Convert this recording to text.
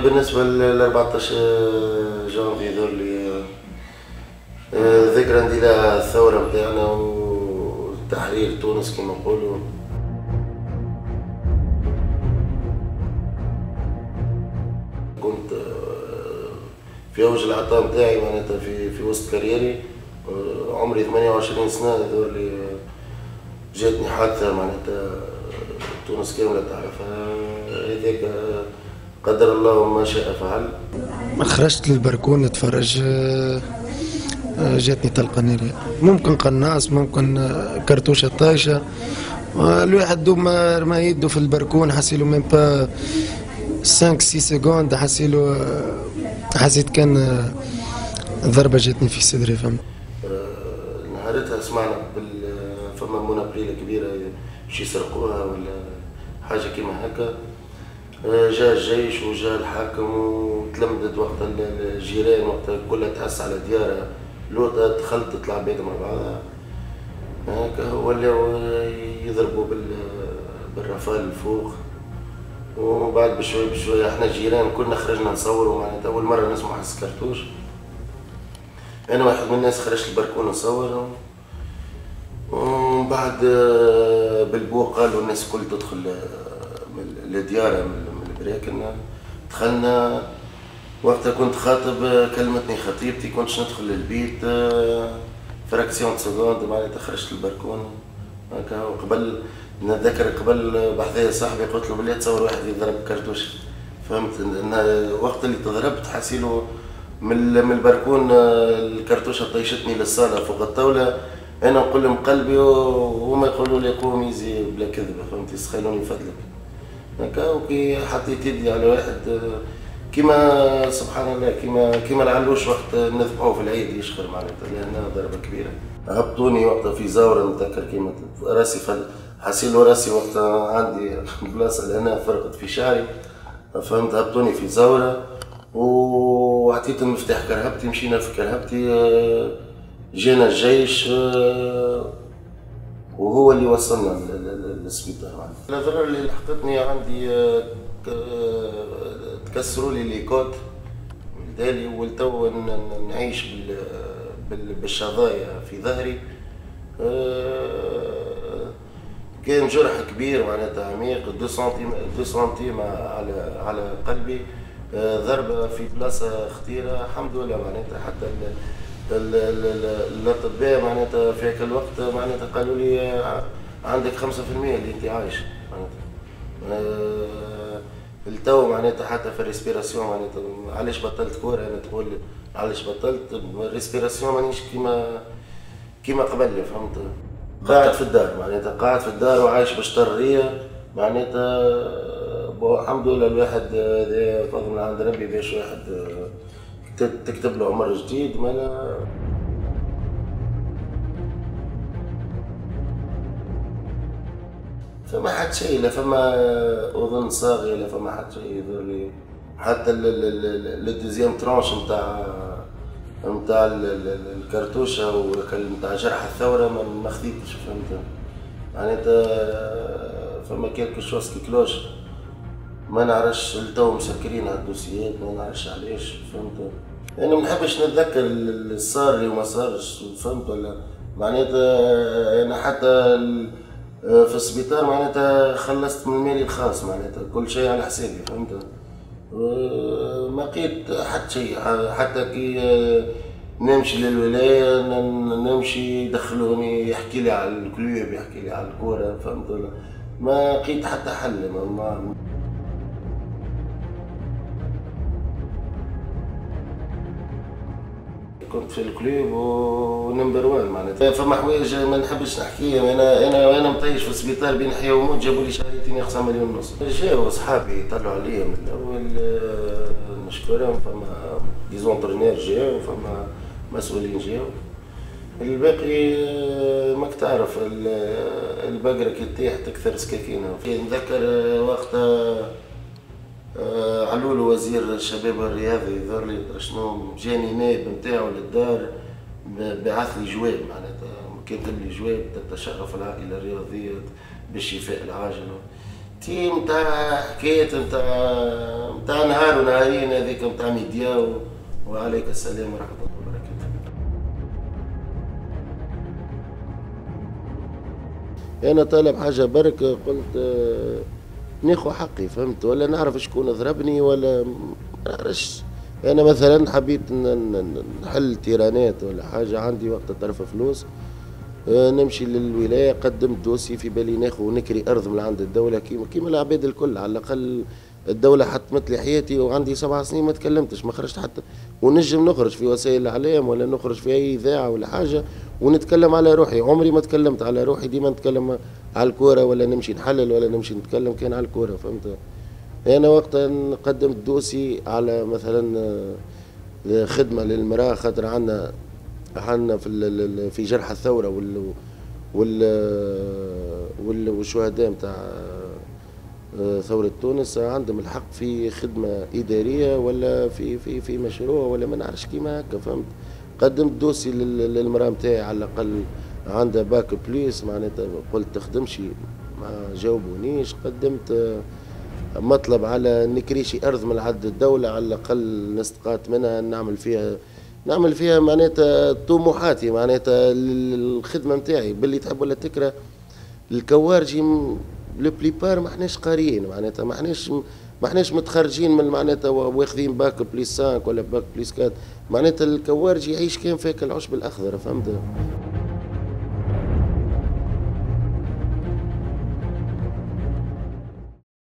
بالنسبة ل 14 جانفي ذو اللي ذكرى اندلاع الثورة متاعنا وتحرير تونس كما نقولوا. كنت في أوج العطاء متاعي معناتها في وسط كاريري، عمري 28 سنة ذو اللي جاتني حادثة معناتها تونس كاملة تعرفها، هذاك قدر الله ما شاء فعل. خرجت للبركون نتفرج، جاتني طلقة نارية، ممكن قناص ممكن كرتوشة طايشة. الواحد دوب ما رمى يدو في البركون حسيلو ميم با 5 6 سكوند، حسيت كان ضربة جاتني في صدري. فهمت. نهارتها سمعنا فما منابريلة كبيرة باش يسرقوها ولا حاجة كيما هكا. جاء الجيش وجاء الحاكم وتلمدت وقت الجيران، وقت كلها تحس على ديارها لوطة تخلطت العباد مع بعضها هكا، ولاو يضربوا بالرفال الفوق. وبعد بشوي بشوي احنا الجيران كلنا خرجنا نصوروا، معناتها أول مرة نسمع حس كرتوش. أنا واحد من الناس خرجت البركون نصور، ومن بعد بالبوق قالوا الناس الكل تدخل لديارها من البراكن. دخلنا، وقتها كنت خاطب، كلمتني خطيبتي كنتش ندخل للبيت، فراكسيون سكوند معناتها خرجت البركون هكا. وقبل نتذكر قبل بحذايا صاحبي قلت له بالله تصور واحد يضرب كرتوش، فهمت. وقت اللي تضربت حسيلو من البركون الكرتوشه طيشتني للصاله فوق الطاوله، انا نقول لهم قلبي وهما يقولوا لي قوم يزي بلا كذبه، فهمت، يسخيلوني فضلك هكا. وكي حطيت يدي على واحد كيما سبحان الله كيما العلوش وقت نذبحوه في العيد يشخر معناتها، لأنها ضربة كبيرة. هبطوني وقتها في زاورة نتذكر كيما راسي حسيلو راسي وقتها عندي بلاصة لهنا فرقت في شعري، فهمت. هبطوني في زاورة وعطيت المفتاح كرهبتي، مشينا في كرهبتي، جينا الجيش وهو اللي وصلنا للسبيطار. الضرر اللي لحقتني عندي تكسروا لي ليكوت دالي، ولتو نعيش بالشظايا في ظهري. كان جرح كبير معناتها عميق 2 سنتيم على قلبي، ضربة في بلاصة خطيرة. الحمد لله معناتها حتى الأطباء معناتها في هاك الوقت معناتها قالوا لي عندك 5% اللي انت عايش معناتها. التو معناتها حتى في الريسبيراسيون معناتها علاش بطلت كورة، انا تقول علاش بطلت الريسبيراسيون مانيش كيما قبل، فهمت. قاعد في الدار معناتها، قاعد في الدار وعايش بشطرية معناتها. الحمد لله الواحد هذا فضل من عند ربي باش واحد تكتب له عمر جديد. ما فما حد شيء، لا فما اذن صاغيه، لا فما حد شيء يظهر لي. حتى الدوزيام ترونش نتاع الكرتوشه ونتاع جرح الثوره ما خذيتش، فهمت معناتها. فما كيلكو شوز كي كلوش ما نعرفش التو مسكرين على الدوسيات، ما نعرفش علاش، فهمت. انا ما نحبش نتذكر اللي صار لي وما صارش، فهمت ولا معناتها. انا حتى في السبيطار معناتها خلصت من مالي الخاص معناتها، كل شيء على حسابي، فهمت. ما لقيت حتى شيء، حتى كي نمشي للولاية نمشي يدخلوني يحكي لي على الكلوب، يحكي لي على الكورة، فهمت ولا. ما لقيت حتى حل. كنت في الكلوب ونمبر 1 معناتها. فما حوايج ما نحبش نحكيها. انا مطيش في السبيطار بين حياه وموت، جابوا لي شهريتين يا 5 مليون ونص. جاوا اصحابي طلعوا عليا من الاول نشكرهم، فما ديزونترينير جاوا وفما مسؤولين جاوا. الباقي ماك تعرف البقره كي تطيح تكثر سكاكينها. نذكر وقتها علولو وزير الشباب والرياضة يظهر لي شنو جاني نائب نتاعو للدار، بعث لي جواب معناتها كاتب لي جواب: تتشرف العائلة الرياضية بالشفاء العاجل. تيم نتاع حكاية نتاع نهار ونهارين هذيك نتاع ميديا وعليك السلام ورحمة الله وبركاته. أنا طالب حاجة برك قلت ناخذ حقي فهمت، ولا نعرف شكون ضربني ولا ما نعرفش. أنا مثلا حبيت نحل تيرانات ولا حاجة، عندي وقت طرف فلوس نمشي للولاية، قدمت دوسي في بالي ناخذ ونكري أرض من عند الدولة كيما العباد الكل. على الأقل الدولة حطمت لي حياتي وعندي 7 سنين ما تكلمتش، ما خرجت حتى، ونجم نخرج في وسائل الإعلام ولا نخرج في أي إذاعة ولا حاجة ونتكلم على روحي. عمري ما تكلمت على روحي، ديما نتكلم على الكورة ولا نمشي نحلل ولا نمشي نتكلم كان على الكورة فهمت. أنا وقتها قدمت دوسي على مثلا خدمة للمرأة، خاطر عندنا في جرح الثورة والشهداء نتاع ثورة تونس عندهم الحق في خدمة إدارية ولا في مشروع ولا ما نعرفش كيما هكا فهمت. قدمت دوسي للمرأة نتاعي، على الأقل عندها باك بليس معناتها، قلت تخدمش ما جاوبونيش. قدمت مطلب على نكريشي أرض من عند الدولة، على الأقل نستقات منها نعمل فيها معناتها طموحاتي، معناتها الخدمة نتاعي. باللي تحب ولا تكره الكوارجي لو بليبار ما احناش قاريين، معناتها ما احناش متخرجين من معناتها واخذين باك بليس 5 ولا باك بليس 4، معناتها الكوارجي يعيش كان فيك العشب الأخضر فهمت.